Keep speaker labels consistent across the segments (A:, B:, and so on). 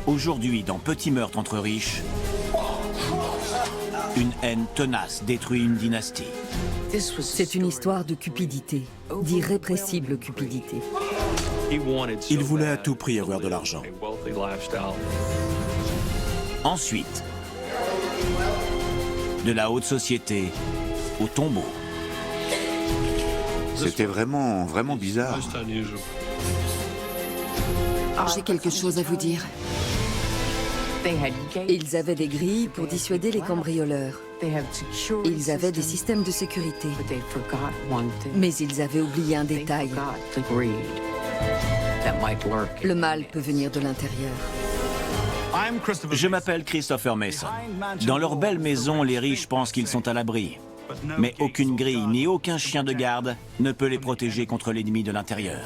A: Aujourd'hui, dans Petit meurtre entre riches, une haine tenace détruit une dynastie.
B: C'est une histoire de cupidité, d'irrépressible cupidité.
C: Il voulait à tout prix avoir de l'argent.
A: Ensuite, de la haute société au tombeau.
D: C'était vraiment bizarre.
E: J'ai quelque chose à vous dire.
B: Ils avaient des grilles pour dissuader les cambrioleurs. Ils avaient des systèmes de sécurité. Mais ils avaient oublié un détail. Le mal peut venir de l'intérieur.
A: Je m'appelle Christopher Mason. Dans leur belle maison, les riches pensent qu'ils sont à l'abri. Mais aucune grille ni aucun chien de garde ne peut les protéger contre l'ennemi de l'intérieur.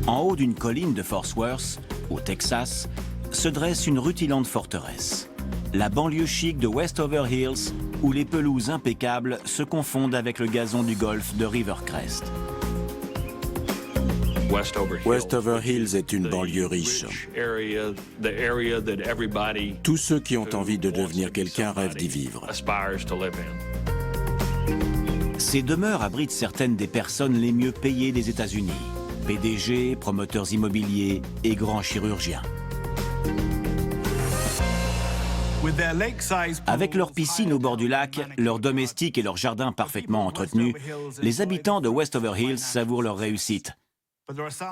A: En haut d'une colline de Fort Worth, au Texas, se dresse une rutilante forteresse. La banlieue chic de Westover Hills, où les pelouses impeccables se confondent avec le gazon du golfe de Rivercrest.
C: Westover Hills est une banlieue riche. Tous ceux qui ont envie de devenir quelqu'un rêvent d'y vivre.
A: Ces demeures abritent certaines des personnes les mieux payées des États-Unis. PDG, promoteurs immobiliers et grands chirurgiens. Avec leur piscine au bord du lac, leurs domestiques et leurs jardins parfaitement entretenus, les habitants de Westover Hills savourent leur réussite.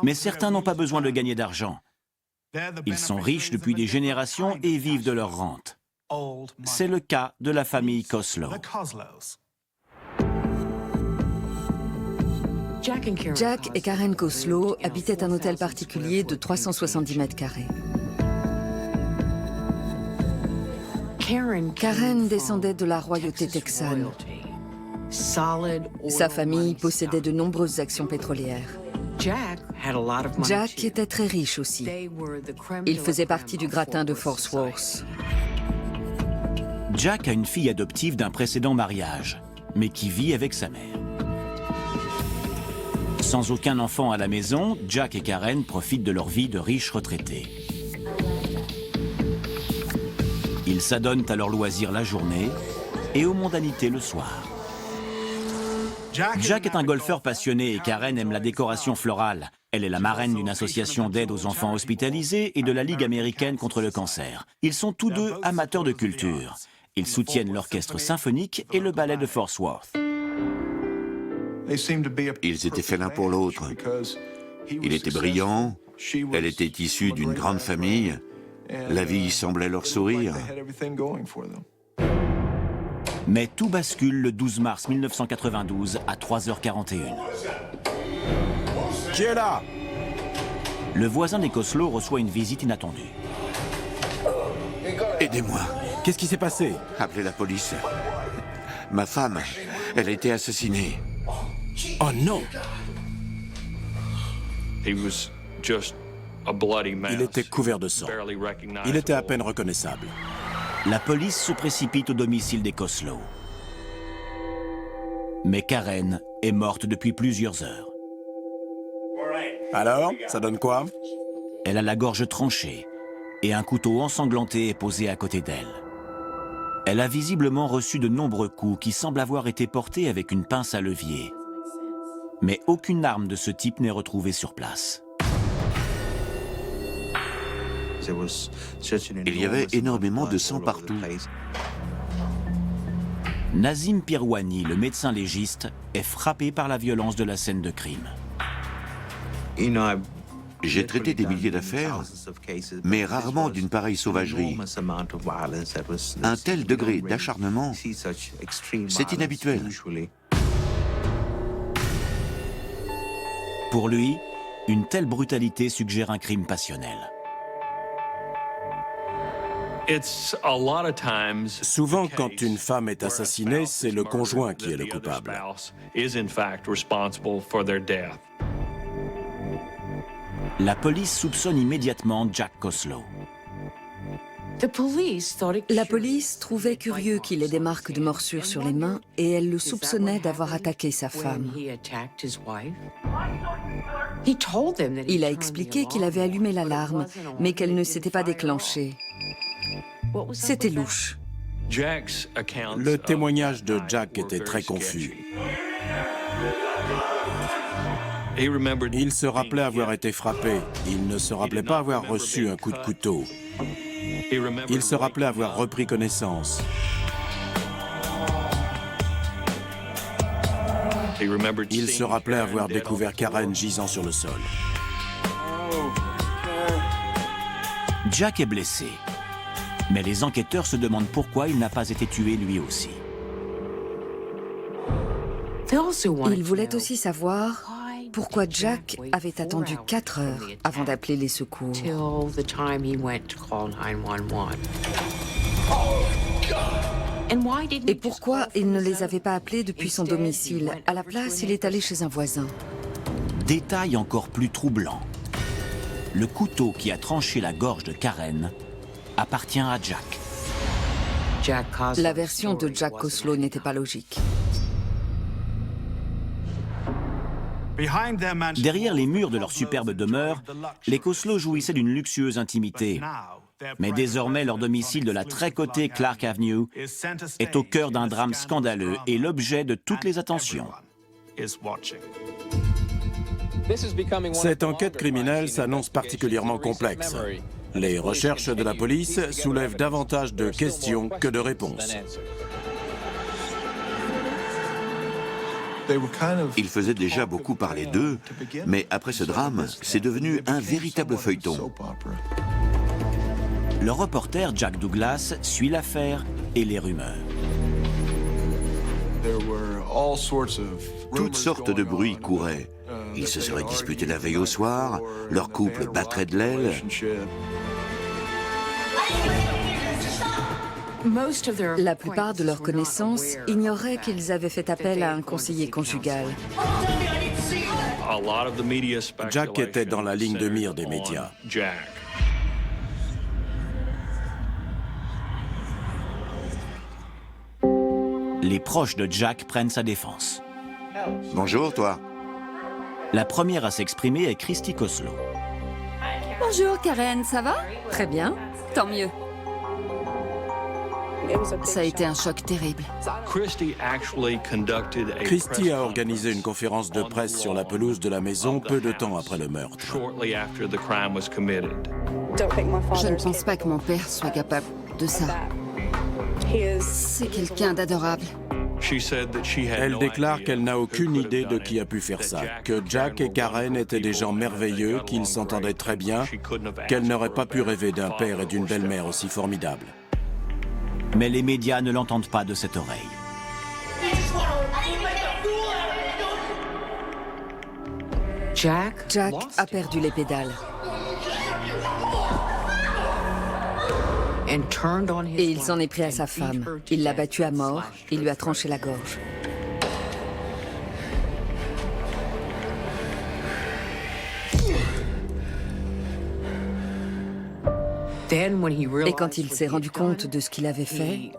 A: Mais certains n'ont pas besoin de gagner d'argent. Ils sont riches depuis des générations et vivent de leur rente. C'est le cas de la famille Koslow.
B: Jack et Karen Koslow habitaient un hôtel particulier de 370 mètres carrés. Karen descendait de la royauté texane. Sa famille possédait de nombreuses actions pétrolières. Jack était très riche aussi. Il faisait partie du gratin de Fort Worth.
A: Jack a une fille adoptive d'un précédent mariage, mais qui vit avec sa mère. Sans aucun enfant à la maison, Jack et Karen profitent de leur vie de riches retraités. Ils s'adonnent à leurs loisirs la journée et aux mondanités le soir. Jack est un golfeur passionné et Karen aime la décoration florale. Elle est la marraine d'une association d'aide aux enfants hospitalisés et de la Ligue américaine contre le cancer. Ils sont tous deux amateurs de culture. Ils soutiennent l'orchestre symphonique et le ballet de Fort Worth.
D: Ils étaient faits l'un pour l'autre. Il était brillant, elle était issue d'une grande famille. La vie semblait leur sourire.
A: Mais tout bascule le 12 mars 1992 à 3h41.
C: Qui est là?
A: Le voisin des Koslow reçoit une visite inattendue.
D: Aidez-moi,
C: Qu'est-ce qui s'est passé?
D: appelez la police. Ma femme, elle a été assassinée.
C: Oh non! Il était couvert de sang. Il était à peine reconnaissable.
A: La police se précipite au domicile des Koslow. Mais Karen est morte depuis plusieurs heures.
C: Alors, ça donne quoi?
A: Elle a la gorge tranchée et un couteau ensanglanté est posé à côté d'elle. Elle a visiblement reçu de nombreux coups qui semblent avoir été portés avec une pince à levier. Mais aucune arme de ce type n'est retrouvée sur place.
D: Il y avait énormément de sang partout.
A: Nazim Pirwani, le médecin légiste, est frappé par la violence de la scène de crime.
D: J'ai traité des milliers d'affaires, mais rarement d'une pareille sauvagerie. Un tel degré d'acharnement, c'est inhabituel.
A: Pour lui, une telle brutalité suggère un crime passionnel.
C: Souvent, quand une femme est assassinée, c'est le conjoint qui est le coupable.
A: La police soupçonne immédiatement Jack Koslow.
B: La police trouvait curieux qu'il ait des marques de morsures sur les mains et elle le soupçonnait d'avoir attaqué sa femme. Il a expliqué qu'il avait allumé l'alarme, mais qu'elle ne s'était pas déclenchée. C'était louche.
C: Le témoignage de Jack était très confus. Il se rappelait avoir été frappé. Il ne se rappelait pas avoir reçu un coup de couteau. Il se rappelait avoir repris connaissance. Il se rappelait avoir découvert Karen gisant sur le sol.
A: Jack est blessé. Mais les enquêteurs se demandent pourquoi il n'a pas été tué lui aussi.
B: Ils voulaient aussi savoir pourquoi Jack avait attendu 4 heures avant d'appeler les secours. Et pourquoi il ne les avait pas appelés depuis son domicile? À la place, il est allé chez un voisin.
A: Détail encore plus troublant. Le couteau qui a tranché la gorge de Karen appartient à Jack.
B: La version de Jack Koslow n'était pas logique.
A: Derrière les murs de leur superbe demeure, les Koslow jouissaient d'une luxueuse intimité. Mais désormais, leur domicile de la très cotée Clark Avenue est au cœur d'un drame scandaleux et l'objet de toutes les attentions.
C: Cette enquête criminelle s'annonce particulièrement complexe. Les recherches de la police soulèvent davantage de questions que de réponses.
D: Ils faisaient déjà beaucoup parler d'eux, mais après ce drame, c'est devenu un véritable feuilleton.
A: Le reporter Jack Douglas suit l'affaire et les rumeurs.
D: Toutes sortes de bruits couraient. Ils se seraient disputés la veille au soir, leur couple battrait de l'aile.
B: La plupart de leurs connaissances ignoraient qu'ils avaient fait appel à un conseiller conjugal.
C: Jack était dans la ligne de mire des médias.
A: Les proches de Jack prennent sa défense.
D: Bonjour, toi.
A: La première à s'exprimer est Christy Koslow.
E: Bonjour Karen, ça va?
B: Très bien.
E: Tant mieux. Ça a été un choc terrible.
C: Christy a organisé une conférence de presse sur la pelouse de la maison peu de temps après le meurtre.
E: Je ne pense pas que mon père soit capable de ça. C'est quelqu'un d'adorable.
C: Elle déclare qu'elle n'a aucune idée de qui a pu faire ça, que Jack et Karen étaient des gens merveilleux, qu'ils s'entendaient très bien, qu'elle n'aurait pas pu rêver d'un père et d'une belle-mère aussi formidables.
A: Mais les médias ne l'entendent pas de cette oreille.
B: Jack a perdu les pédales. Et il s'en est pris à sa femme. Il l'a battue à mort, il lui a tranché la gorge. Et quand il s'est rendu compte de ce qu'il avait fait,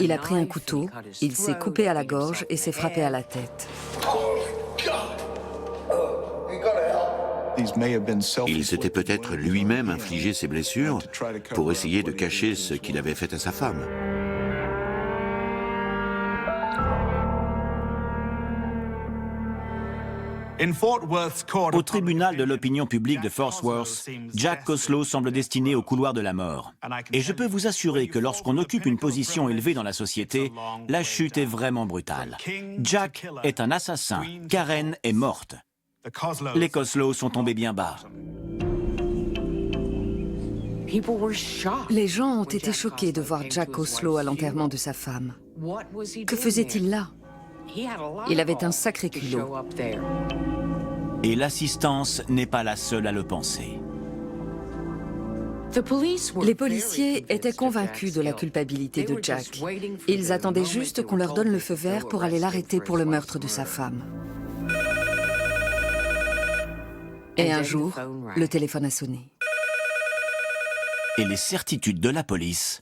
B: il a pris un couteau, il s'est coupé à la gorge et s'est frappé à la tête.
D: Il s'était peut-être lui-même infligé ses blessures pour essayer de cacher ce qu'il avait fait à sa femme.
A: Au tribunal de l'opinion publique de Fort Worth, Jack Koslow semble destiné au couloir de la mort. Et je peux vous assurer que lorsqu'on occupe une position élevée dans la société, la chute est vraiment brutale. Jack est un assassin, Karen est morte. Les Koslow sont tombés bien bas.
B: Les gens ont été choqués de voir Jack Koslow à l'enterrement de sa femme. Que faisait-il là? Il avait un sacré culot.
A: Et l'assistance n'est pas la seule à le penser.
B: Les policiers étaient convaincus de la culpabilité de Jack. Ils attendaient juste qu'on leur donne le feu vert pour aller l'arrêter pour le meurtre de sa femme. Et un jour, le téléphone a sonné.
A: Et les certitudes de la police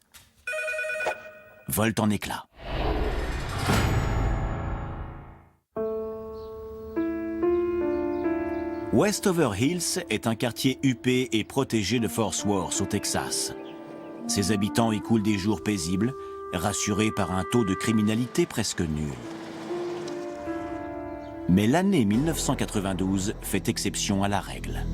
A: volent en éclats. Westover Hills est un quartier huppé et protégé de Fort Worth, au Texas. Ses habitants y coulent des jours paisibles, rassurés par un taux de criminalité presque nul. Mais l'année 1992 fait exception à la règle.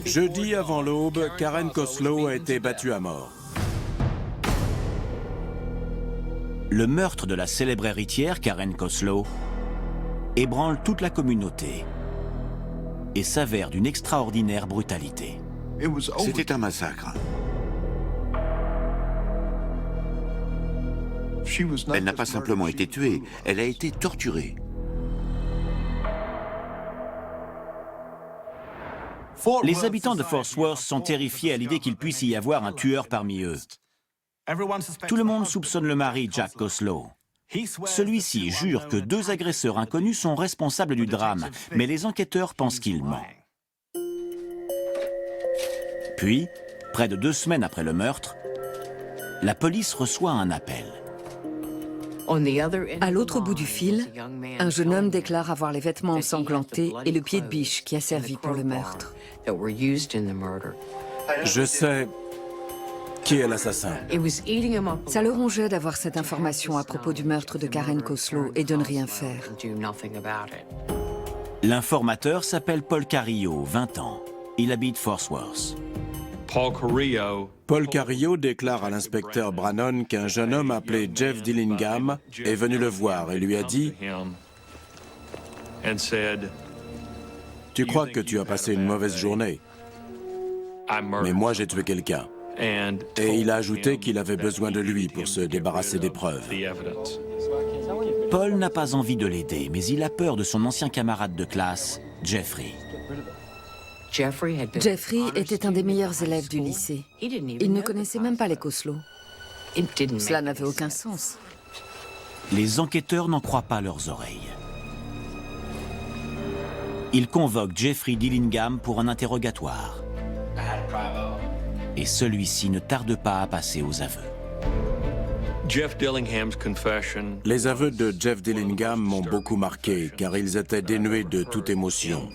C: Jeudi avant l'aube, Karen Coslow a été battue à mort.
A: Le meurtre de la célèbre héritière Karen Coslow ébranle toute la communauté et s'avère d'une extraordinaire brutalité.
D: C'était un massacre. Elle n'a pas simplement été tuée, elle a été torturée.
A: Les habitants de Fort Worth sont terrifiés à l'idée qu'il puisse y avoir un tueur parmi eux. Tout le monde soupçonne le mari, Jack Coslow. Celui-ci jure que 2 agresseurs inconnus sont responsables du drame, mais les enquêteurs pensent qu'il ment. Puis, près de 2 semaines après le meurtre, la police reçoit un appel.
B: À l'autre bout du fil, un jeune homme déclare avoir les vêtements ensanglantés et le pied de biche qui a servi pour le meurtre.
C: Je sais qui est l'assassin.
B: Ça le rongeait d'avoir cette information à propos du meurtre de Karen Coslow et de ne rien faire.
A: L'informateur s'appelle Paul Carrillo, 20 ans. Il habite Fort Worth.
C: Paul Carrillo déclare à l'inspecteur Brannon qu'un jeune homme appelé Jeff Dillingham est venu le voir et lui a dit « Tu crois que tu as passé une mauvaise journée, mais moi j'ai tué quelqu'un. » Et il a ajouté qu'il avait besoin de lui pour se débarrasser des preuves.
A: Paul n'a pas envie de l'aider, mais il a peur de son ancien camarade de classe, Jeffrey.
B: Jeffrey était un des meilleurs élèves du lycée. Il ne connaissait même pas les Coslow. Cela n'avait aucun sens.
A: Les enquêteurs n'en croient pas leurs oreilles. Ils convoquent Jeffrey Dillingham pour un interrogatoire. Et celui-ci ne tarde pas à passer aux aveux.
C: Les aveux de Jeff Dillingham m'ont beaucoup marqué, car ils étaient dénués de toute émotion.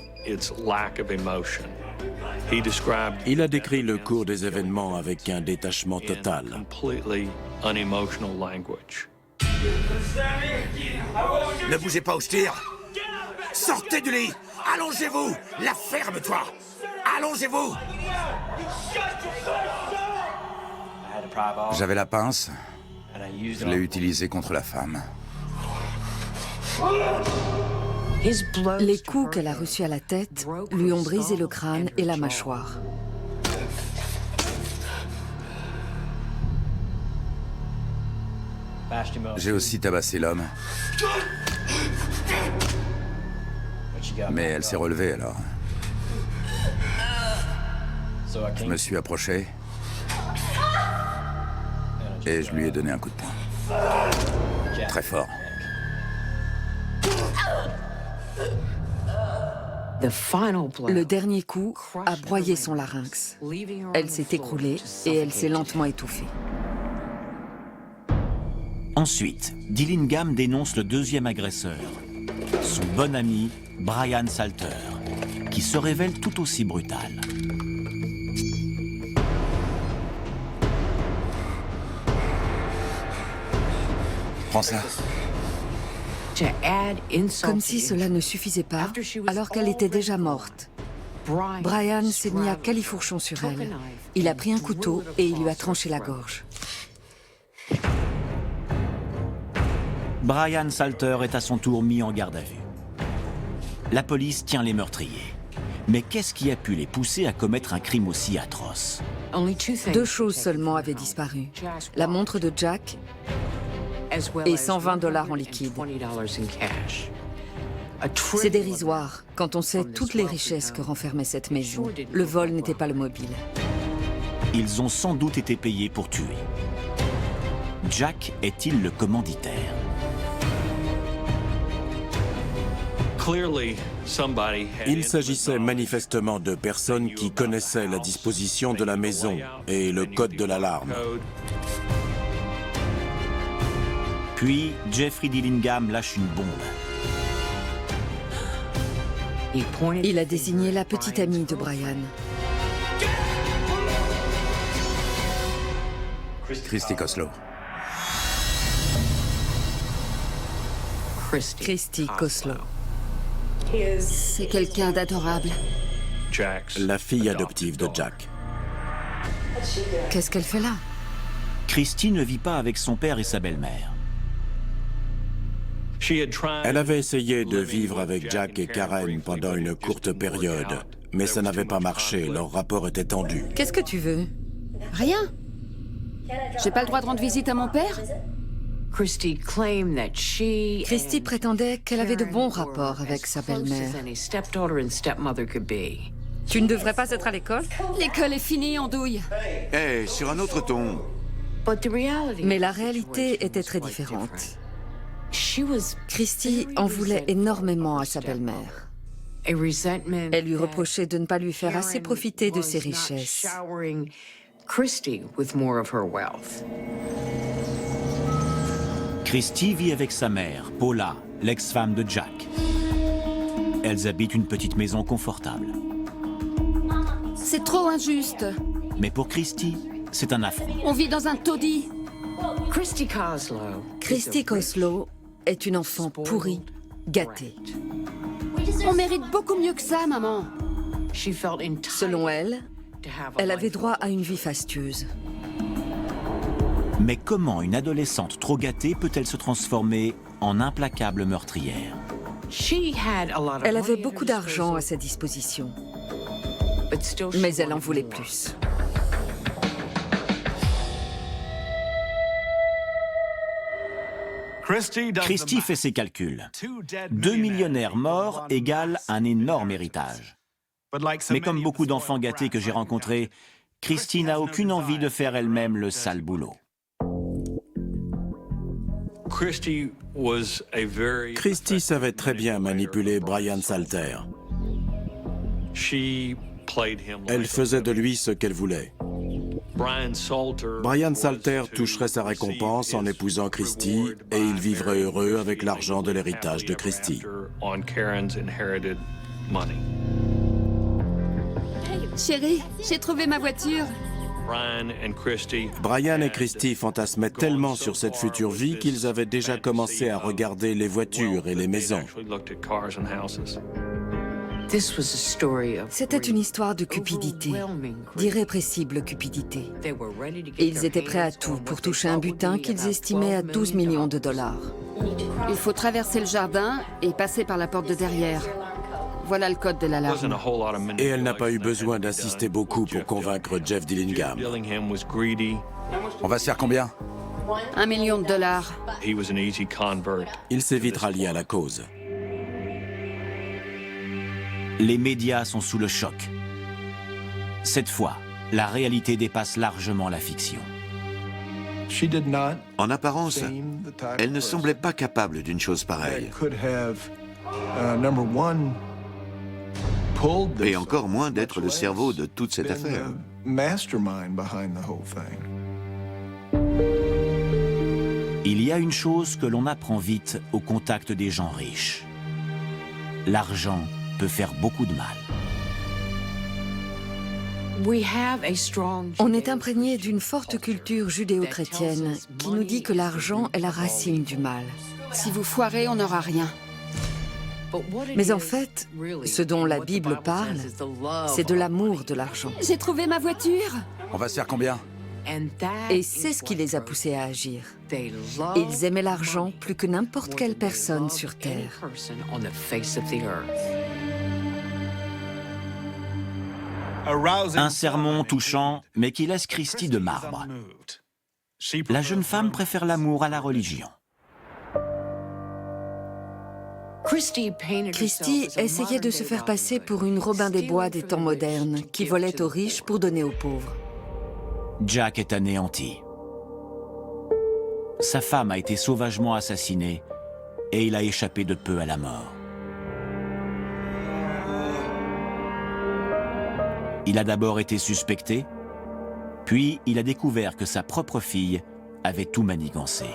C: Il a décrit le cours des événements avec un détachement total.
F: Ne bougez pas ou je tire. Sortez du lit. Allongez-vous. La ferme-toi. Allongez-vous. J'avais la pince. Je l'ai utilisée contre la femme.
B: Les coups qu'elle a reçus à la tête lui ont brisé le crâne et la mâchoire.
F: J'ai aussi tabassé l'homme. Mais elle s'est relevée alors. Je me suis approché et je lui ai donné un coup de poing. Très fort.
B: Le dernier coup a broyé son larynx. Elle s'est écroulée et elle s'est lentement étouffée.
A: Ensuite, Dillingham dénonce le 2e agresseur, son bon ami Brian Salter, qui se révèle tout aussi brutal.
F: Prends ça.
B: Comme si cela ne suffisait pas, alors qu'elle était déjà morte. Brian s'est mis à califourchon sur elle. Il a pris un couteau et il lui a tranché la gorge.
A: Brian Salter est à son tour mis en garde à vue. La police tient les meurtriers. Mais qu'est-ce qui a pu les pousser à commettre un crime aussi atroce?
B: 2 choses seulement avaient disparu. La montre de Jack et 120 $ en liquide. C'est dérisoire quand on sait toutes les richesses que renfermait cette maison. Le vol n'était pas le mobile.
A: Ils ont sans doute été payés pour tuer. Jack est-il le commanditaire?
C: Il s'agissait manifestement de personnes qui connaissaient la disposition de la maison et le code de l'alarme.
A: Puis, Jeffrey Dillingham lâche une bombe.
B: Il a désigné la petite amie de Brian.
F: Christy Koslow.
B: Christy Koslow.
E: C'est quelqu'un d'adorable.
C: La fille adoptive de Jack.
B: Qu'est-ce qu'elle fait là?
A: Christy ne vit pas avec son père et sa belle-mère.
C: Elle avait essayé de vivre avec Jack et Karen pendant une courte période, mais ça n'avait pas marché, leur rapport était tendu.
B: Qu'est-ce que tu veux?
E: Rien. J'ai pas le droit de rendre visite à mon père?
B: Christy prétendait qu'elle avait de bons rapports avec sa belle-mère. Tu ne devrais pas être à l'école?
E: L'école est finie, andouille.
D: Eh, sur un autre ton.
B: Mais la réalité était très différente. Christy en voulait énormément à sa belle-mère. Elle lui reprochait de ne pas lui faire assez profiter de ses richesses.
A: Christy vit avec sa mère, Paula, l'ex-femme de Jack. Elles habitent une petite maison confortable.
E: C'est trop injuste.
A: Mais pour Christy, c'est un affront.
E: On vit dans un taudis.
B: Christy Koslow est une enfant pourrie, gâtée.
E: On mérite beaucoup mieux que ça, maman.
B: Selon elle, elle avait droit à une vie fastueuse.
A: Mais comment une adolescente trop gâtée peut-elle se transformer en implacable meurtrière?
B: Elle avait beaucoup d'argent à sa disposition, mais elle en voulait plus.
A: Christy fait ses calculs. 2 millionnaires morts égale un énorme héritage. Mais comme beaucoup d'enfants gâtés que j'ai rencontrés, Christy n'a aucune envie de faire elle-même le sale boulot.
C: Christy savait très bien manipuler Brian Salter. Elle faisait de lui ce qu'elle voulait. Brian Salter toucherait sa récompense en épousant Christy et il vivrait heureux avec l'argent de l'héritage de Christy.
E: Chérie, j'ai trouvé ma voiture.
C: Brian et Christy fantasmaient tellement sur cette future vie qu'ils avaient déjà commencé à regarder les voitures et les maisons.
B: C'était une histoire de cupidité, d'irrépressible cupidité. Et ils étaient prêts à tout pour toucher un butin qu'ils estimaient à 12 millions de $.
E: Il faut traverser le jardin et passer par la porte de derrière. Voilà le code de l'alarme.
C: Et elle n'a pas eu besoin d'insister beaucoup pour convaincre Jeff Dillingham.
F: On va se faire combien?
E: $1 million.
C: Il s'est vite rallié à la cause.
A: Les médias sont sous le choc. Cette fois, la réalité dépasse largement la fiction.
D: En apparence, elle ne semblait pas capable d'une chose pareille. Et encore moins d'être le cerveau de toute cette affaire.
A: Il y a une chose que l'on apprend vite au contact des gens riches. L'argent peut faire beaucoup de mal.
B: On est imprégné d'une forte culture judéo-chrétienne qui nous dit que l'argent est la racine du mal.
E: Si vous foirez, on n'aura rien.
B: Mais en fait, ce dont la Bible parle, c'est de l'amour de l'argent.
E: J'ai trouvé ma voiture.
F: On va se faire combien?
B: Et c'est ce qui les a poussés à agir. Ils aimaient l'argent plus que n'importe quelle personne sur Terre.
A: Un sermon touchant, mais qui laisse Christy de marbre. La jeune femme préfère l'amour à la religion.
B: Christie essayait de se faire passer pour une Robin des Bois des temps modernes, qui volait aux riches pour donner aux pauvres.
A: Jack est anéanti. Sa femme a été sauvagement assassinée et il a échappé de peu à la mort. Il a d'abord été suspecté, puis il a découvert que sa propre fille avait tout manigancé.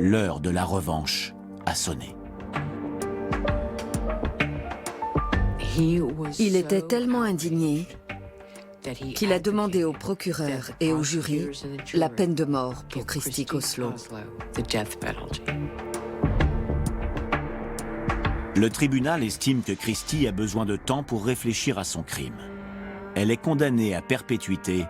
A: L'heure de la revanche a sonné.
B: Il était tellement indigné qu'il a demandé au procureur et au jury la peine de mort pour Christy Koslow.
A: Le tribunal estime que Christie a besoin de temps pour réfléchir à son crime. Elle est condamnée à perpétuité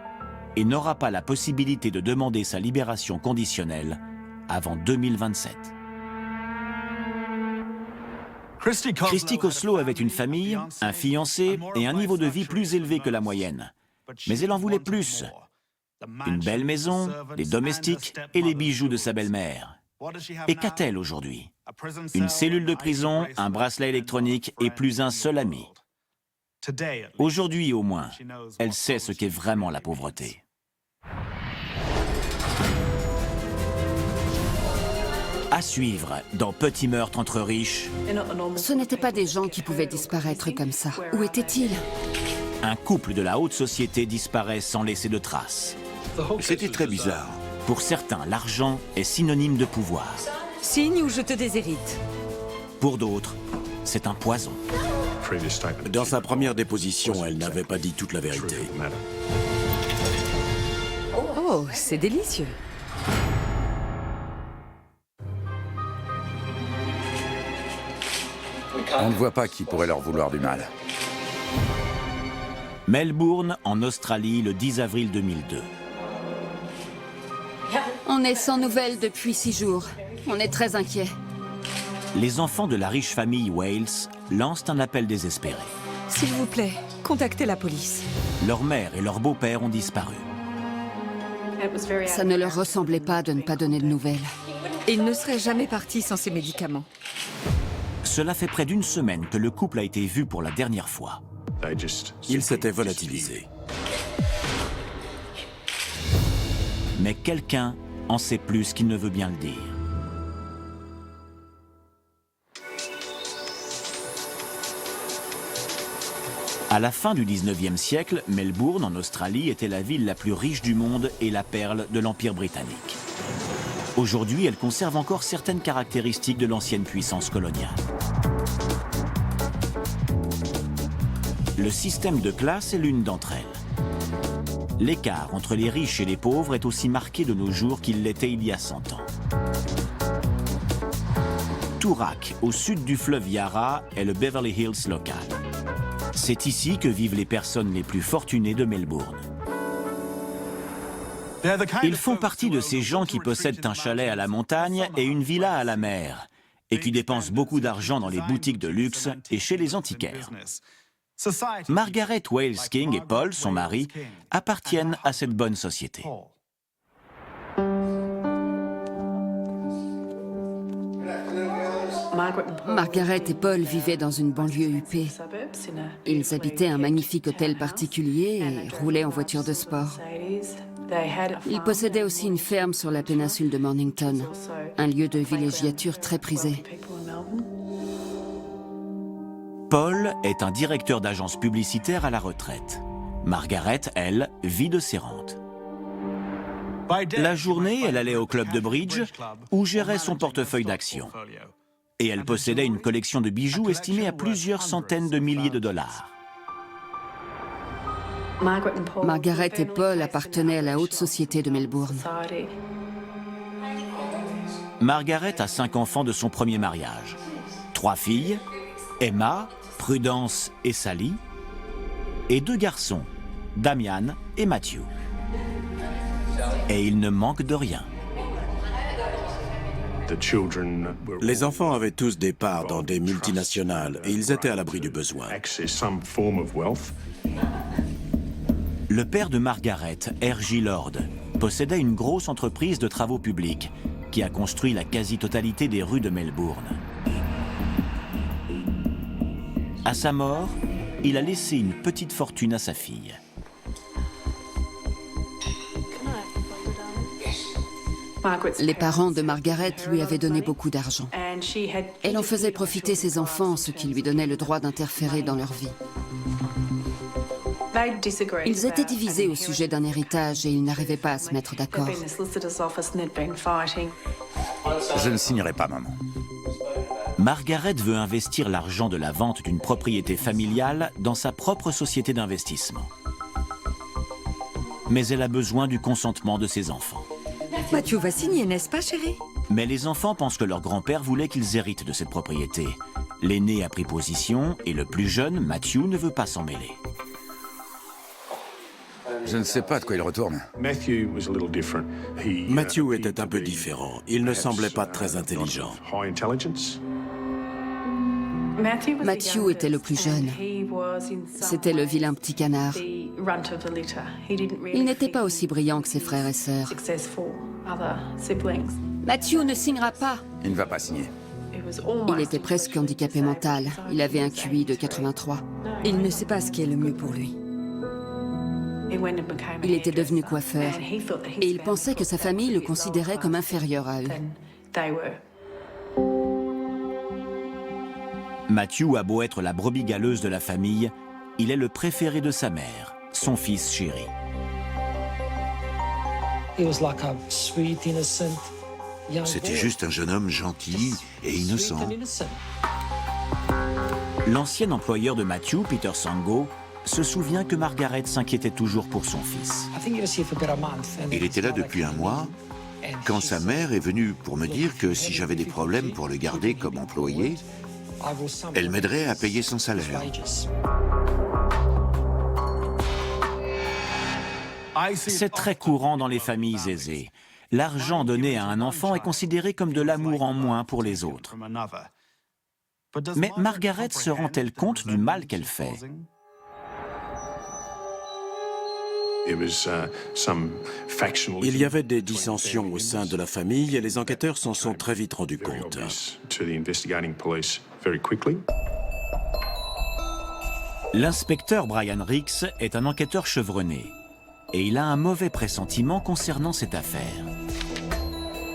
A: et n'aura pas la possibilité de demander sa libération conditionnelle avant 2027. Christy Koslow avait une famille, un fiancé et un niveau de vie plus élevé que la moyenne. Mais elle en voulait plus. Une belle maison, des domestiques et les bijoux de sa belle-mère. Et qu'a-t-elle aujourd'hui? Une cellule de prison, un bracelet électronique et plus un seul ami. Aujourd'hui au moins, elle sait ce qu'est vraiment la pauvreté. À suivre dans Petit meurtre entre riches.
E: Ce n'étaient pas des gens qui pouvaient disparaître comme ça. Où étaient-ils?
A: Un couple de la haute société disparaît sans laisser de traces.
D: C'était très bizarre.
A: Pour certains, l'argent est synonyme de pouvoir.
B: Signe ou je te déshérite.
A: Pour d'autres, c'est un poison.
C: Dans sa première déposition, elle n'avait pas dit toute la vérité.
B: Oh, c'est délicieux.
G: On ne voit pas qui pourrait leur vouloir du mal.
A: Melbourne, en Australie, le 10 avril 2002.
E: On est sans nouvelles depuis 6 jours. On est très inquiets.
A: Les enfants de la riche famille Wales lancent un appel désespéré.
B: S'il vous plaît, contactez la police.
A: Leur mère et leur beau-père ont disparu.
E: Ça ne leur ressemblait pas de ne pas donner de nouvelles.
B: Il ne serait jamais parti sans ses médicaments.
A: Cela fait près d'une semaine que le couple a été vu pour la dernière fois.
C: Il s'était volatilisé.
A: Mais quelqu'un en sait plus qu'il ne veut bien le dire. À la fin du 19e siècle, Melbourne, en Australie, était la ville la plus riche du monde et la perle de l'Empire britannique. Aujourd'hui, elle conserve encore certaines caractéristiques de l'ancienne puissance coloniale. Le système de classe est l'une d'entre elles. L'écart entre les riches et les pauvres est aussi marqué de nos jours qu'il l'était il y a 100 ans. Toorak, au sud du fleuve Yarra, est le Beverly Hills local. C'est ici que vivent les personnes les plus fortunées de Melbourne. Ils font partie de ces gens qui possèdent un chalet à la montagne et une villa à la mer, et qui dépensent beaucoup d'argent dans les boutiques de luxe et chez les antiquaires. Margaret Wales King et Paul, son mari, appartiennent à cette bonne société.
E: Margaret et Paul vivaient dans une banlieue huppée. Ils habitaient un magnifique hôtel particulier et roulaient en voiture de sport. Ils possédaient aussi une ferme sur la péninsule de Mornington, un lieu de villégiature très prisé.
A: Paul est un directeur d'agence publicitaire à la retraite. Margaret, elle, vit de ses rentes. La journée, elle allait au club de bridge où gérait son portefeuille d'actions. Et elle possédait une collection de bijoux estimée à plusieurs centaines de milliers de dollars.
E: Margaret et Paul appartenaient à la haute société de Melbourne.
A: Margaret a 5 enfants de son premier mariage. 3 filles, Emma, Prudence et Sally, et 2 garçons, Damian et Matthew. Et il ne manque de rien.
C: Les enfants avaient tous des parts dans des multinationales et ils étaient à l'abri du besoin.
A: Le père de Margaret, R.J. Lord, possédait une grosse entreprise de travaux publics qui a construit la quasi-totalité des rues de Melbourne. À sa mort, il a laissé une petite fortune à sa fille.
E: Les parents de Margaret lui avaient donné beaucoup d'argent. Elle en faisait profiter ses enfants, ce qui lui donnait le droit d'interférer dans leur vie. Ils étaient divisés au sujet d'un héritage et ils n'arrivaient pas à se mettre d'accord.
G: Je ne signerai pas, maman.
A: Margaret veut investir l'argent de la vente d'une propriété familiale dans sa propre société d'investissement. Mais elle a besoin du consentement de ses enfants.
B: Matthew va signer, n'est-ce pas, chérie?
A: Mais les enfants pensent que leur grand-père voulait qu'ils héritent de cette propriété. L'aîné a pris position et le plus jeune, Matthew, ne veut pas s'en mêler.
G: Je ne sais pas de quoi il retourne.
C: Matthew était un peu différent. Il ne semblait pas très intelligent.
E: Matthew était le plus jeune. C'était le vilain petit canard. Il n'était pas aussi brillant que ses frères et sœurs. Matthew ne signera pas.
G: Il ne va pas signer.
E: Il était presque handicapé mental. Il avait un QI de 83.
B: Il ne sait pas ce qui est le mieux pour lui.
E: Il était devenu coiffeur et il pensait que sa famille le considérait comme inférieur à eux.
A: Matthew a beau être la brebis galeuse de la famille, il est le préféré de sa mère, son fils chéri.
D: C'était juste un jeune homme gentil et innocent.
A: L'ancien employeur de Matthew, Peter Sango, se souvient que Margaret s'inquiétait toujours pour son fils.
D: Il était là depuis un mois, quand sa mère est venue pour me dire que si j'avais des problèmes pour le garder comme employé, elle m'aiderait à payer son salaire.
A: C'est très courant dans les familles aisées. L'argent donné à un enfant est considéré comme de l'amour en moins pour les autres. Mais Margaret se rend-elle compte du mal qu'elle fait ?
C: Il y avait des dissensions au sein de la famille et les enquêteurs s'en sont très vite rendus compte.
A: L'inspecteur Brian Rix est un enquêteur chevronné et il a un mauvais pressentiment concernant cette affaire.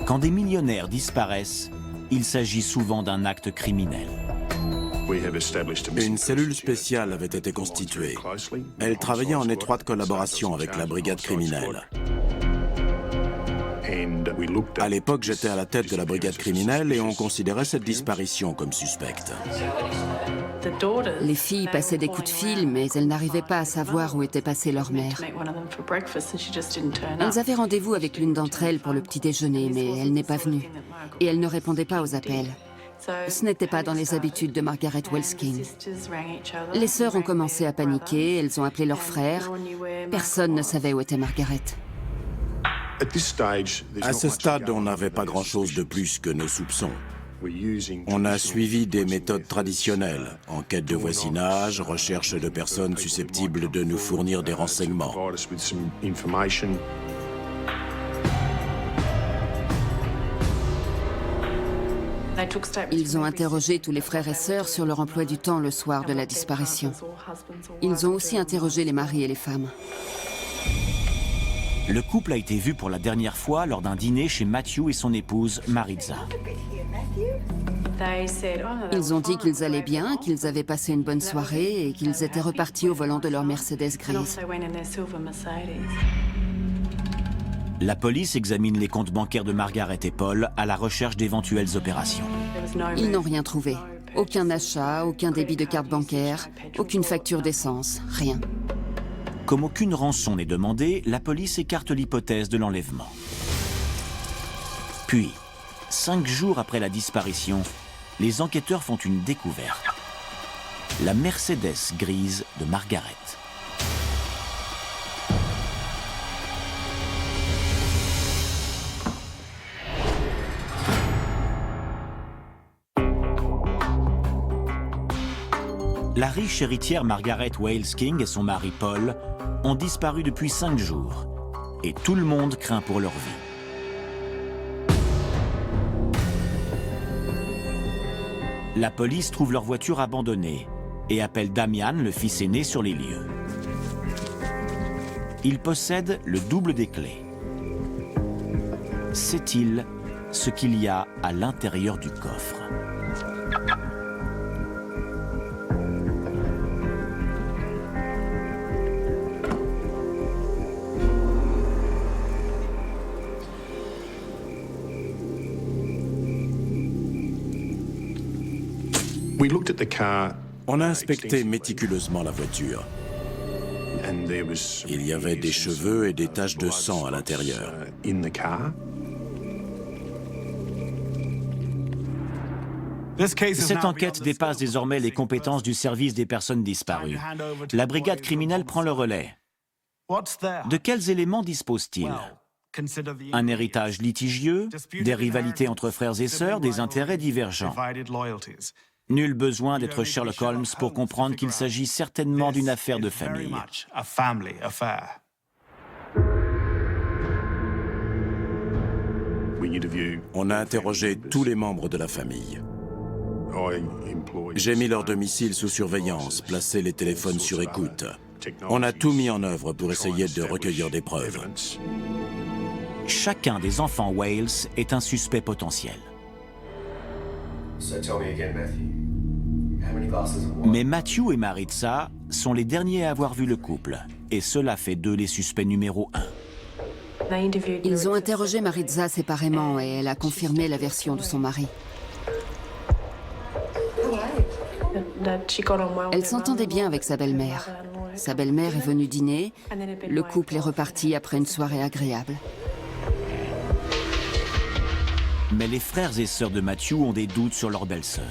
A: Quand des millionnaires disparaissent, il s'agit souvent d'un acte criminel.
C: Une cellule spéciale avait été constituée. Elle travaillait en étroite collaboration avec la brigade criminelle. À l'époque, j'étais à la tête de la brigade criminelle et on considérait cette disparition comme suspecte.
E: Les filles passaient des coups de fil, mais elles n'arrivaient pas à savoir où était passée leur mère. Elles avaient rendez-vous avec l'une d'entre elles pour le petit déjeuner, mais elle n'est pas venue. Et elle ne répondait pas aux appels. Ce n'était pas dans les habitudes de Margaret Wales-King. Les sœurs ont commencé à paniquer, elles ont appelé leur frère. Personne ne savait où était Margaret.
C: À ce stade, on n'avait pas grand-chose de plus que nos soupçons. On a suivi des méthodes traditionnelles, enquête de voisinage, recherche de personnes susceptibles de nous fournir des renseignements.
E: Ils ont interrogé tous les frères et sœurs sur leur emploi du temps le soir de la disparition. Ils ont aussi interrogé les maris et les femmes.
A: Le couple a été vu pour la dernière fois lors d'un dîner chez Matthew et son épouse, Maritza.
E: Ils ont dit qu'ils allaient bien, qu'ils avaient passé une bonne soirée et qu'ils étaient repartis au volant de leur Mercedes grise.
A: La police examine les comptes bancaires de Margaret et Paul à la recherche d'éventuelles opérations.
E: Ils n'ont rien trouvé. Aucun achat, aucun débit de carte bancaire, aucune facture d'essence, rien.
A: Comme aucune rançon n'est demandée, la police écarte l'hypothèse de l'enlèvement. Puis, 5 jours après la disparition, les enquêteurs font une découverte. La Mercedes grise de Margaret. La riche héritière Margaret Wales-King et son mari Paul ont disparu depuis 5 jours et tout le monde craint pour leur vie. La police trouve leur voiture abandonnée et appelle Damian, le fils aîné, sur les lieux. Il possède le double des clés. Sait-il ce qu'il y a à l'intérieur du coffre?
C: On a inspecté méticuleusement la voiture. Il y avait des cheveux et des taches de sang à l'intérieur.
A: Cette enquête dépasse désormais les compétences du service des personnes disparues. La brigade criminelle prend le relais. De quels éléments dispose-t-il? Un héritage litigieux, des rivalités entre frères et sœurs, des intérêts divergents. Nul besoin d'être Sherlock Holmes pour comprendre qu'il s'agit certainement d'une affaire de famille.
C: On a interrogé tous les membres de la famille. J'ai mis leur domicile sous surveillance, placé les téléphones sur écoute. On a tout mis en œuvre pour essayer de recueillir des preuves.
A: Chacun des enfants Wales est un suspect potentiel. Mais Matthew et Maritza sont les derniers à avoir vu le couple, et cela fait d'eux les suspects numéro 1.
E: Ils ont interrogé Maritza séparément et elle a confirmé la version de son mari. Elle s'entendait bien avec sa belle-mère. Sa belle-mère est venue dîner, le couple est reparti après une soirée agréable.
A: Mais les frères et sœurs de Matthew ont des doutes sur leur belle-sœur.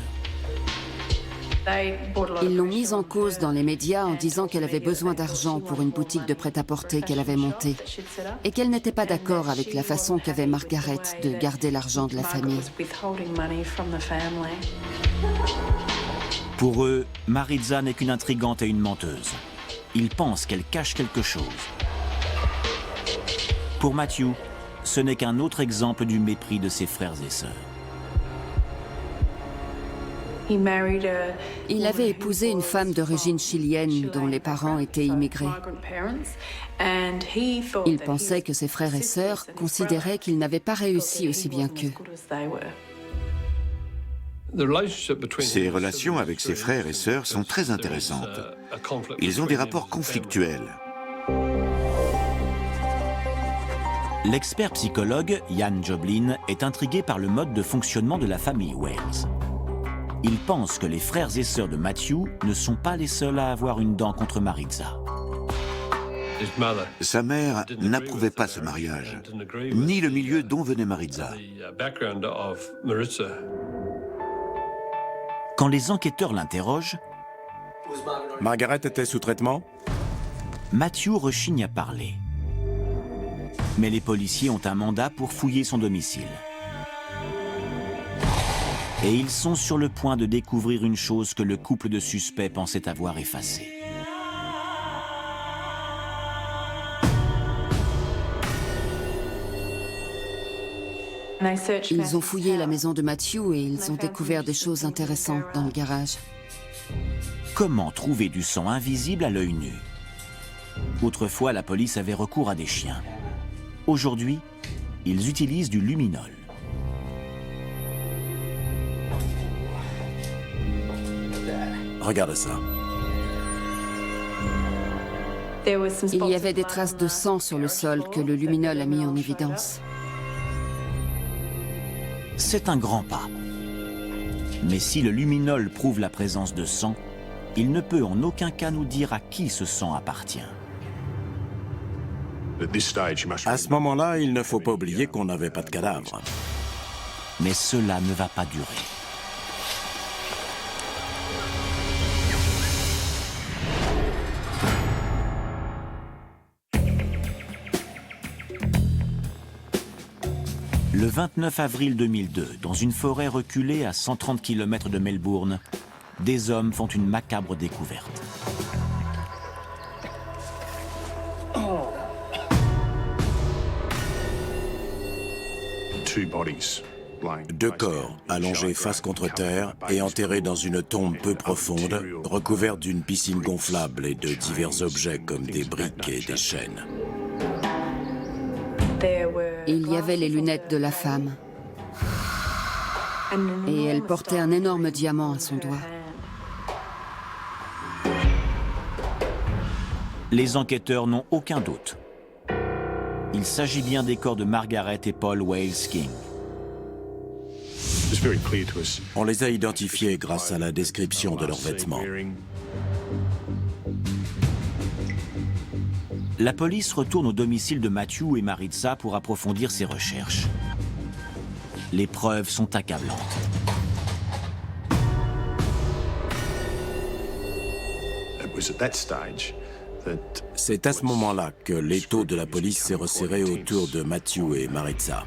E: Ils l'ont mise en cause dans les médias en disant qu'elle avait besoin d'argent pour une boutique de prêt-à-porter qu'elle avait montée et qu'elle n'était pas d'accord avec la façon qu'avait Margaret de garder l'argent de la famille.
A: Pour eux, Maritza n'est qu'une intrigante et une menteuse. Ils pensent qu'elle cache quelque chose. Pour Matthew, ce n'est qu'un autre exemple du mépris de ses frères et sœurs.
E: Il avait épousé une femme d'origine chilienne dont les parents étaient immigrés. Il pensait que ses frères et sœurs considéraient qu'il n'avait pas réussi aussi bien qu'eux.
D: Ses relations avec ses frères et sœurs sont très intéressantes. Ils ont des rapports conflictuels.
A: L'expert psychologue Ian Joblin est intrigué par le mode de fonctionnement de la famille Wales. Il pense que les frères et sœurs de Matthew ne sont pas les seuls à avoir une dent contre Maritza.
D: Sa mère n'approuvait pas ce mariage, ni le milieu dont venait Maritza.
A: Quand les enquêteurs l'interrogent,
C: Margaret était sous traitement?
A: Matthew rechigne à parler. Mais les policiers ont un mandat pour fouiller son domicile. Et ils sont sur le point de découvrir une chose que le couple de suspects pensait avoir effacée.
E: Ils ont fouillé la maison de Matthew et ils ont découvert des choses intéressantes dans le garage.
A: Comment trouver du sang invisible à l'œil nu? Autrefois, la police avait recours à des chiens. Aujourd'hui, ils utilisent du luminol.
C: Regarde ça.
E: Il y avait des traces de sang sur le sol que le luminol a mis en évidence.
A: C'est un grand pas. Mais si le luminol prouve la présence de sang, il ne peut en aucun cas nous dire à qui ce sang appartient.
C: À ce moment-là, il ne faut pas oublier qu'on n'avait pas de cadavre.
A: Mais cela ne va pas durer. Le 29 avril 2002, dans une forêt reculée à 130 km de Melbourne, des hommes font une macabre découverte.
C: 2 corps, allongés face contre terre et enterrés dans une tombe peu profonde, recouverte d'une piscine gonflable et de divers objets comme des briques et des chaînes.
E: Il y avait les lunettes de la femme. Et elle portait un énorme diamant à son doigt.
A: Les enquêteurs n'ont aucun doute. Il s'agit bien des corps de Margaret et Paul Wales King.
C: On les a identifiés grâce à la description de leurs vêtements.
A: La police retourne au domicile de Matthew et Maritza pour approfondir ses recherches. Les preuves sont accablantes.
C: C'est à ce moment-là que l'étau de la police s'est resserré autour de Matthew et Maritza.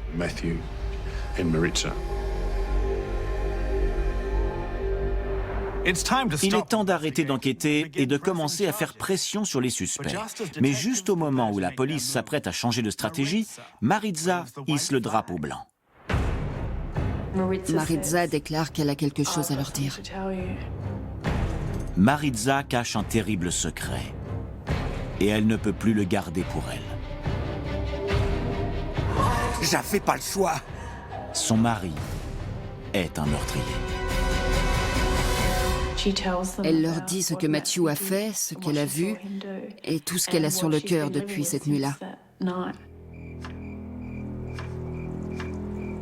A: Il est temps d'arrêter d'enquêter et de commencer à faire pression sur les suspects. Mais juste au moment où la police s'apprête à changer de stratégie, Maritza hisse le drapeau blanc.
E: Maritza déclare qu'elle a quelque chose à leur dire.
A: Maritza cache un terrible secret. Et elle ne peut plus le garder pour elle.
F: J'avais pas le choix.
A: Son mari est un meurtrier.
E: Elle leur dit ce que Matthew a fait, ce qu'elle a vu et tout ce qu'elle a sur le cœur depuis cette nuit-là.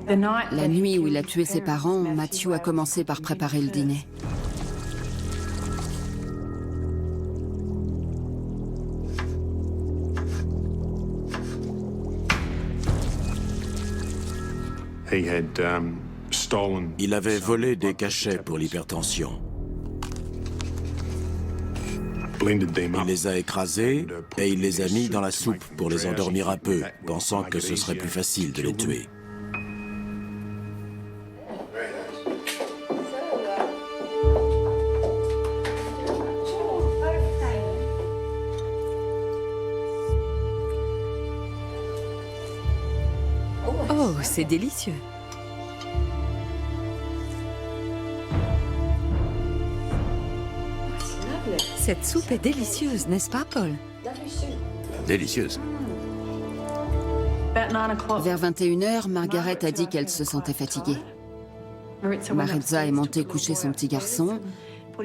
E: La nuit où il a tué ses parents, Matthew a commencé par préparer le dîner.
C: Il avait volé des cachets pour l'hypertension. Il les a écrasés et il les a mis dans la soupe pour les endormir un peu, pensant que ce serait plus facile de les tuer.
B: Oh, c'est délicieux. Cette soupe est délicieuse, n'est-ce pas, Paul?
G: Délicieuse.
E: Vers 21h, Margaret a dit qu'elle se sentait fatiguée. Maritza est montée coucher son petit garçon.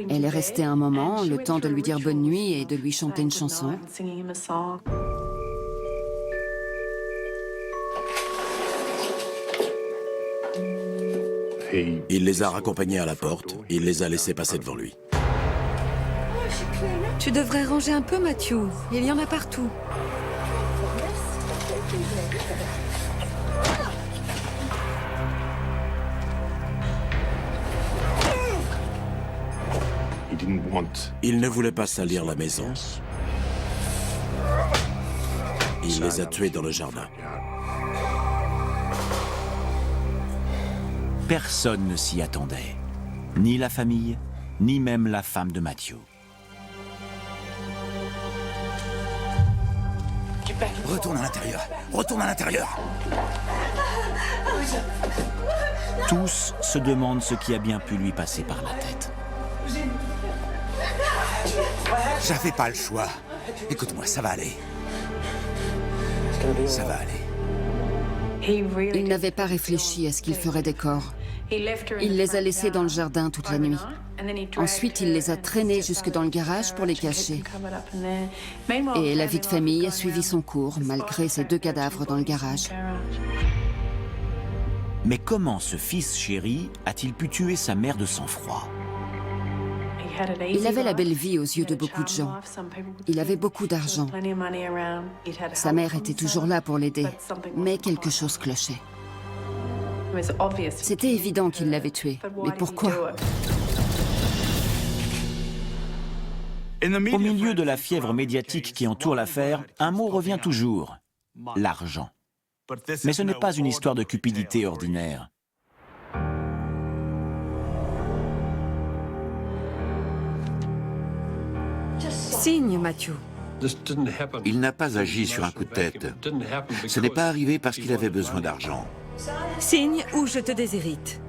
E: Elle est restée un moment, le temps de lui dire bonne nuit et de lui chanter une chanson.
C: Il les a raccompagnés à la porte, il les a laissés passer devant lui.
B: Tu devrais ranger un peu, Matthew. Il y en a partout.
C: Il ne voulait pas salir la maison. Il les a tués dans le jardin.
A: Personne ne s'y attendait. Ni la famille, ni même la femme de Matthew.
F: Retourne à l'intérieur. Retourne à l'intérieur.
A: Tous se demandent ce qui a bien pu lui passer par la tête.
F: J'avais pas le choix. Écoute-moi, ça va aller. Ça va aller.
E: Il n'avait pas réfléchi à ce qu'il ferait des corps. Il les a laissés dans le jardin toute la nuit. Ensuite, il les a traînés jusque dans le garage pour les cacher. Et la vie de famille a suivi son cours, malgré ces 2 cadavres dans le garage.
A: Mais comment ce fils chéri a-t-il pu tuer sa mère de sang-froid?
E: Il avait la belle vie aux yeux de beaucoup de gens. Il avait beaucoup d'argent. Sa mère était toujours là pour l'aider, mais quelque chose clochait. C'était évident qu'il l'avait tué. Mais pourquoi?
A: Au milieu de la fièvre médiatique qui entoure l'affaire, un mot revient toujours, l'argent. Mais ce n'est pas une histoire de cupidité ordinaire.
B: Signe, Matthew.
D: Il n'a pas agi sur un coup de tête. Ce n'est pas arrivé parce qu'il avait besoin d'argent.
B: Signe ou je te déshérite.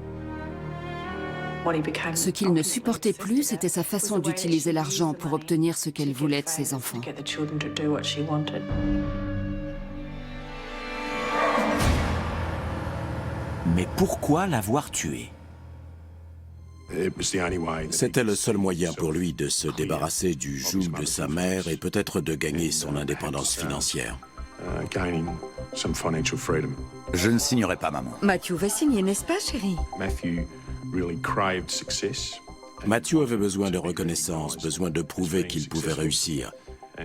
E: Ce qu'il ne supportait plus, c'était sa façon d'utiliser l'argent pour obtenir ce qu'elle voulait de ses enfants.
A: Mais pourquoi l'avoir tué?
C: C'était le seul moyen pour lui de se débarrasser du joug de sa mère et peut-être de gagner son indépendance financière.
G: Je ne signerai pas, maman.
B: Matthew va signer, n'est-ce pas, chérie?
C: Matthew avait besoin de reconnaissance, besoin de prouver qu'il pouvait réussir.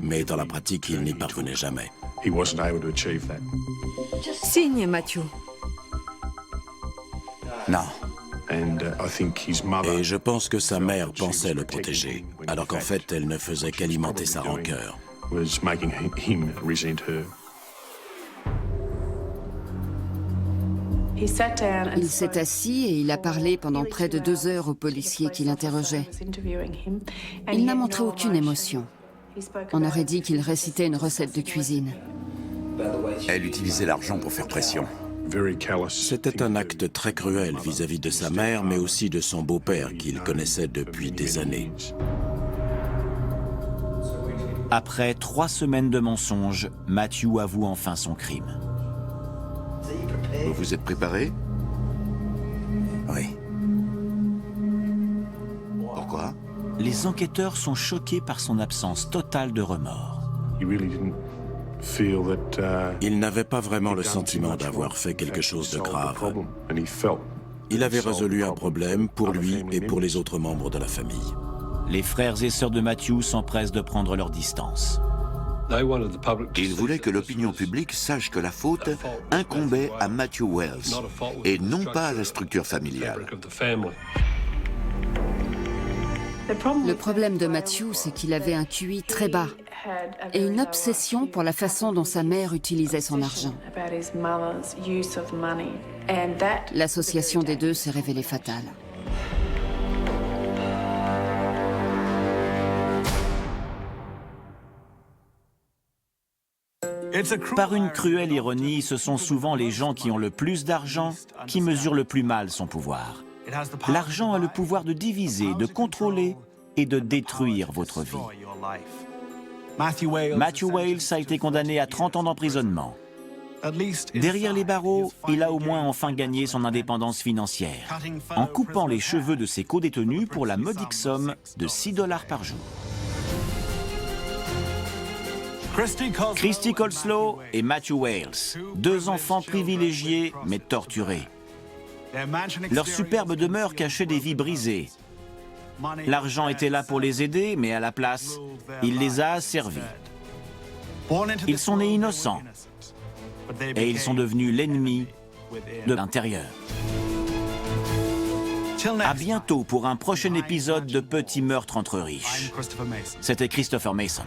C: Mais dans la pratique, il n'y parvenait jamais.
B: Signe, Matthew.
G: Non.
C: Et je pense que sa mère pensait le protéger, alors qu'en fait, elle ne faisait qu'alimenter sa rancœur.
E: Il s'est assis et il a parlé pendant près de 2 heures aux policiers qui l'interrogeaient. Il n'a montré aucune émotion. On aurait dit qu'il récitait une recette de cuisine.
G: Elle utilisait l'argent pour faire pression.
C: C'était un acte très cruel vis-à-vis de sa mère, mais aussi de son beau-père qu'il connaissait depuis des années.
A: Après 3 semaines de mensonges, Matthew avoue enfin son crime.
D: Vous vous êtes préparé?
G: Oui.
D: Pourquoi?
A: Les enquêteurs sont choqués par son absence totale de remords.
C: Il n'avait pas vraiment le sentiment d'avoir fait quelque chose de grave. Il avait résolu un problème pour lui et pour les autres membres de la famille.
A: Les frères et sœurs de Matthew s'empressent de prendre leur distance.
D: Il voulait que l'opinion publique sache que la faute incombait à Matthew Wells et non pas à la structure familiale.
E: Le problème de Matthew, c'est qu'il avait un QI très bas et une obsession pour la façon dont sa mère utilisait son argent. L'association des deux s'est révélée fatale.
A: Par une cruelle ironie, ce sont souvent les gens qui ont le plus d'argent qui mesurent le plus mal son pouvoir. L'argent a le pouvoir de diviser, de contrôler et de détruire votre vie. Matthew Wales a été condamné à 30 ans d'emprisonnement. Derrière les barreaux, il a au moins enfin gagné son indépendance financière, en coupant les cheveux de ses co-détenus pour la modique somme de $6 par jour. Christy Coleslow et Matthew Wales, 2 enfants privilégiés mais torturés. Leur superbe demeure cachait des vies brisées. L'argent était là pour les aider, mais à la place, il les a asservis. Ils sont nés innocents et ils sont devenus l'ennemi de l'intérieur. À bientôt pour un prochain épisode de Petits meurtres entre riches. C'était Christopher Mason.